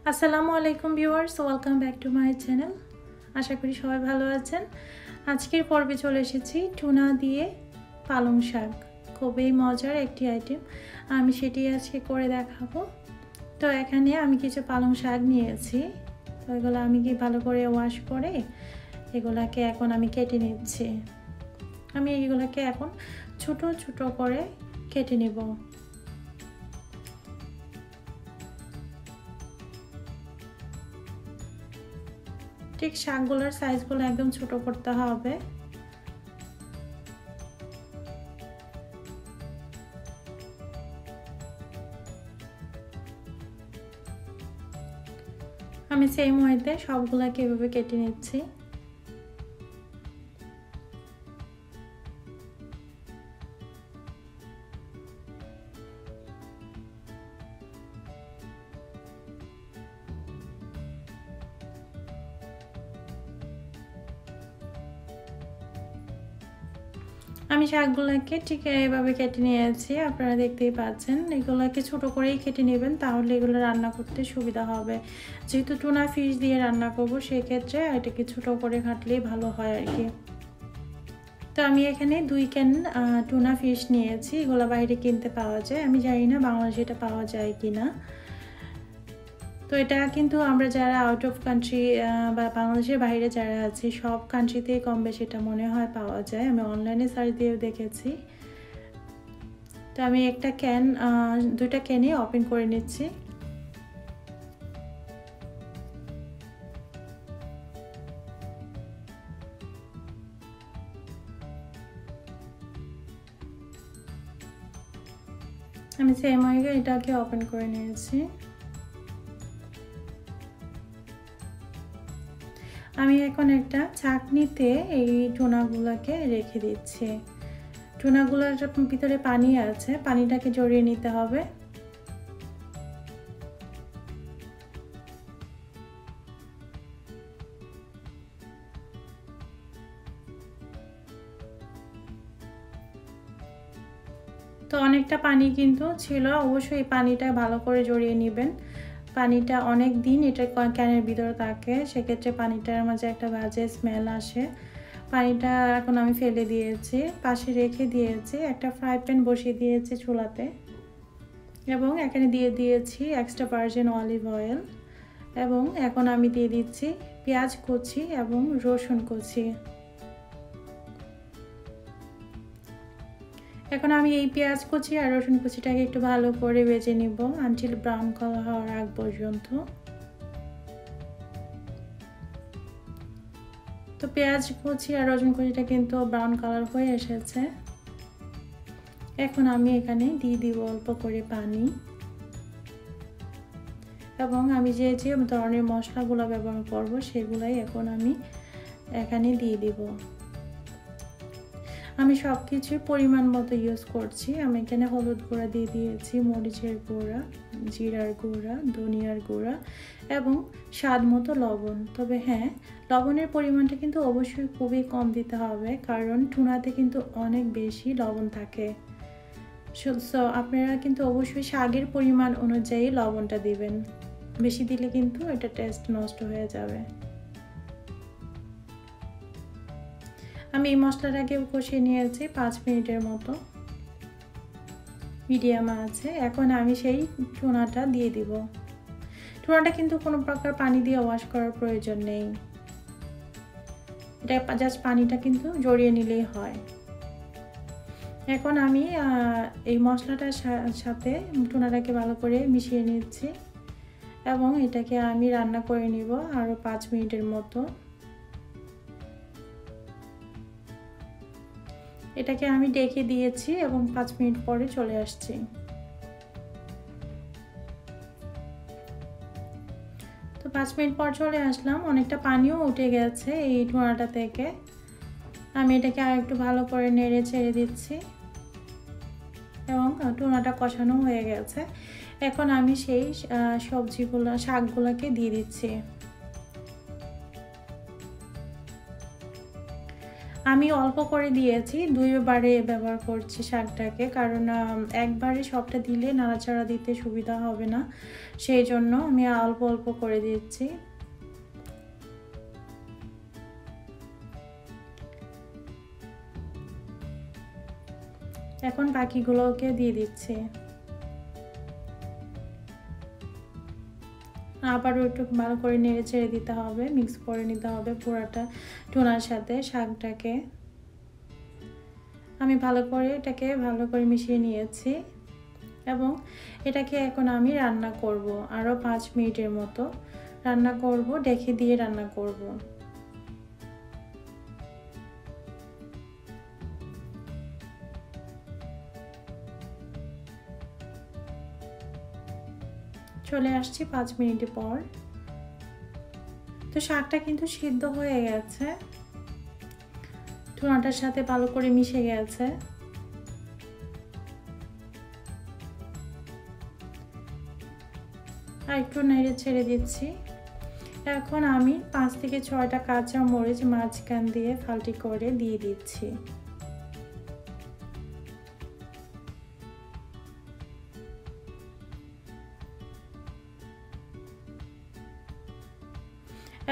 আসসালামু আলাইকুম viewers, welcome back to my channel. আশা করি সবাই ভালো আছেন। আজকের পর্বে চলে এসেছি টুনা দিয়ে পালং শাক। খুবই মজার একটি আইটেম, আমি সেটি আজকে করে দেখাবো। তো এখানে আমি কিছু পালং শাক নিয়েছি, তো এগুলো আমি ভালো করে ওয়াশ করে এগুলাকে এখন আমি কেটে নিচ্ছি। আমি এগুলোকে এখন ছোট ছোট করে কেটে নেব। ঠিক শাকগুলোর সাইজগুলো একদম ছোট করতে হবে। আমি সেম ওয়েতে সবগুলোকে এভাবে কেটে নিচ্ছি। আমি শাকগুলোকে ঠিক এইভাবে কেটে নিয়েছি, আপনারা দেখতেই পাচ্ছেন। এগুলোকে ছোট করেই কেটে নেবেন, তাহলে এগুলো রান্না করতে সুবিধা হবে। যেহেতু টুনা ফিশ দিয়ে রান্না করব, সেক্ষেত্রে এটাকে ছোট করে কাটলেই ভালো হয় আর কি। তো আমি এখানে 2 ক্যান টুনা ফিশ নিয়েছি। এগুলো বাইরে কিনতে পাওয়া যায়, আমি জানি না বাংলাদেশে এটা পাওয়া যায় কিনা। তো এটা কিন্তু আমরা যারা আউট অফ কান্ট্রি বা বাংলাদেশের বাইরে যারা আছে, সব কান্ট্রিতেই কম বেশি এটা মনে হয় পাওয়া যায়। আমি অনলাইনে সার্চ দিয়েও দেখেছি। তো আমি একটা ক্যান, 2টা ক্যানই ওপেন করে নিচ্ছি। আমি সেম ওয়ে এটাকে ওপেন করে নিয়েছি। আমি এখন একটা ছাঁকনিতে এই টুনাগুলোকে রেখে দিচ্ছি। টুনাগুলোর ভিতরে পানি আছে, পানিটাকে জড়িয়ে নিতে হবে। তো অনেকটা পানি কিন্তু ছিল, অবশ্যই পানিটা ভালো করে জড়িয়ে নেবেন। পানিটা অনেক দিন এটা ক্যানের ভিতরে থাকে, সেক্ষেত্রে পানিটার মাঝে একটা বাজে স্মেল আসে। পানিটা এখন আমি ফেলে দিয়েছি, পাশে রেখে দিয়েছি। একটা ফ্রাই প্যান বসিয়ে দিয়েছি চুলাতে, এবং এখানে দিয়ে দিয়েছি এক্সট্রা ভার্জিন অলিভ অয়েল। এবং এখন আমি দিয়ে দিচ্ছি পেঁয়াজ কুচি এবং রসুন কুচি। এখন আমি এই পেঁয়াজ কুচি আর রসুন কুচিটাকে একটু ভালো করে ভেজে নিব আনটিল ব্রাউন কালার হওয়ার আগ পর্যন্ত। তো পেঁয়াজ কুচি আর রসুন কুচিটা কিন্তু ব্রাউন কালার হয়ে এসেছে। এখন আমি এখানে দিয়ে দিব অল্প করে পানি, এবং আমি যে যে ধরনের মশলাগুলো ব্যবহার করব সেগুলাই এখন আমি এখানে দিয়ে দিব। আমি সব কিছু পরিমাণ মতো ইউজ করছি। আমি এখানে হলুদ গুঁড়া দিয়ে দিয়েছি, মরিচের গুঁড়া, জিরার গুঁড়া, ধনিয়ার গুঁড়া এবং স্বাদ মতো লবণ। তবে হ্যাঁ, লবণের পরিমাণটা কিন্তু অবশ্যই খুবই কম দিতে হবে, কারণ টুনাতে কিন্তু অনেক বেশি লবণ থাকে। সো আপনারা কিন্তু অবশ্যই শাকের পরিমাণ অনুযায়ী লবণটা দিবেন, বেশি দিলে কিন্তু এটা টেস্ট নষ্ট হয়ে যাবে। আমি এই মশলাটাকে কষিয়ে নিয়েছি 5 মিনিটের মতো মিডিয়াম আছে। এখন আমি সেই টুনাটা দিয়ে দিব। টুনাটা কিন্তু কোনো প্রকার পানি দিয়ে ওয়াশ করার প্রয়োজন নেই, এটা জাস্ট পানিটা কিন্তু জড়িয়ে নিলেই হয়। এখন আমি এই মশলাটার সাথে টুনাটাকে ভালো করে মিশিয়ে নিচ্ছি, এবং এটাকে আমি রান্না করে নিব আরও 5 মিনিটের মতো। এটাকে আমি ডেকে দিয়েছি এবং 5 মিনিট পরে চলে আসছি। তো 5 মিনিট পর চলে আসলাম, অনেকটা পানিও উঠে গেছে এই টুনাটা থেকে। আমি এটাকে আর একটু ভালো করে নেড়ে ছেড়ে দিচ্ছি, এবং টুনাটা কষানো হয়ে গেছে। এখন আমি সেই সবজিগুলো, শাকগুলোকে দিয়ে দিচ্ছি। আমি অল্প করে দিয়েছি, দুইবারে ব্যবহার করছি শাকটাকে, কারণ একবারে সবটা দিলে নাড়াচাড়া দিতে সুবিধা হবে না, সেই জন্য আমি অল্প অল্প করে দিচ্ছি। এখন বাকিগুলোকে দিয়ে দিচ্ছি। আবারও একটু ভালো করে নেড়ে ছেড়ে দিতে হবে, মিক্স করে নিতে হবে পুরাটা টুনার সাথে শাকটাকে। আমি এটাকে ভালো করে মিশিয়ে নিয়েছি এবং এটাকে এখন আমি রান্না করব, আরও 5 মিনিটের মতো রান্না করব, ডেকে দিয়ে রান্না করব। চলে আসছি 5 মিনিট পর। তো শাকটা কিন্তু সিদ্ধ হয়ে গেছে, টুনাটার সাথে ভালো করে মিশে গেছে। আর একটু নেড়ে ছেড়ে দিচ্ছি। এখন আমি 5 থেকে 6টা কাঁচা মরিচ মাঝখান দিয়ে ফাল্টি করে দিয়ে দিচ্ছি।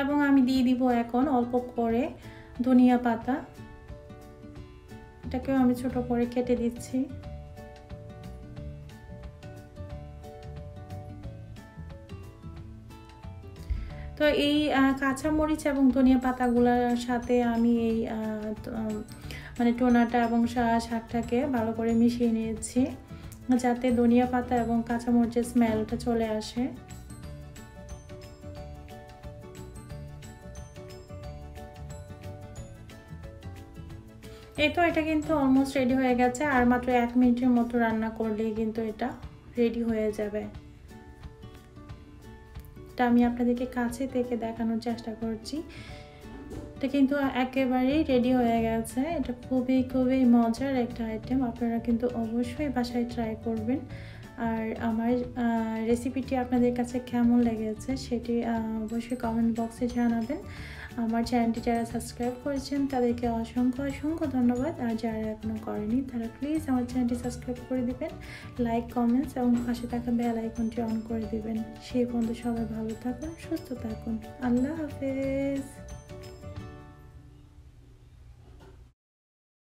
এবং আমি দিয়ে দিব এখন অল্প করে ধনিয়া পাতা, এটাকেও আমি ছোট করে কেটে দিচ্ছি। তো এই কাঁচা মরিচ এবং ধনিয়া পাতাগুলোর সাথে আমি এই মানে টুনাটা এবং শাকটাকে ভালো করে মিশিয়ে নিয়েছি, যাতে ধনিয়া পাতা এবং কাঁচা মরিচের স্মেলটা চলে আসে। এই তো এটা কিন্তু অলমোস্ট রেডি হয়ে গেছে, আর মাত্র 1 মিনিটের মতো রান্না করলেই কিন্তু এটা রেডি হয়ে যাবে। এটা আমি আপনাদেরকে কাছে থেকে দেখানোর চেষ্টা করছি। এটা কিন্তু একেবারেই রেডি হয়ে গেছে। এটা খুবই মজার একটা আইটেম, আপনারা কিন্তু অবশ্যই বাসায় ট্রাই করবেন। আর আমার রেসিপিটি আপনাদের কাছে কেমন লেগেছে সেটি অবশ্যই কমেন্ট বক্সে জানাবেন। আমার চ্যানেলটি যারা সাবস্ক্রাইব করেছেন তাদেরকে অসংখ্য ধন্যবাদ, আর যারা এখনও করেনি তারা প্লিজ আমার চ্যানেলটি সাবস্ক্রাইব করে দিবেন, লাইক, কমেন্টস এবং পাশে থাকা বেল আইকনটি অন করে দিবেন। সেই পর্যন্ত সবাই ভালো থাকুন, সুস্থ থাকুন। আল্লাহ হাফেজ।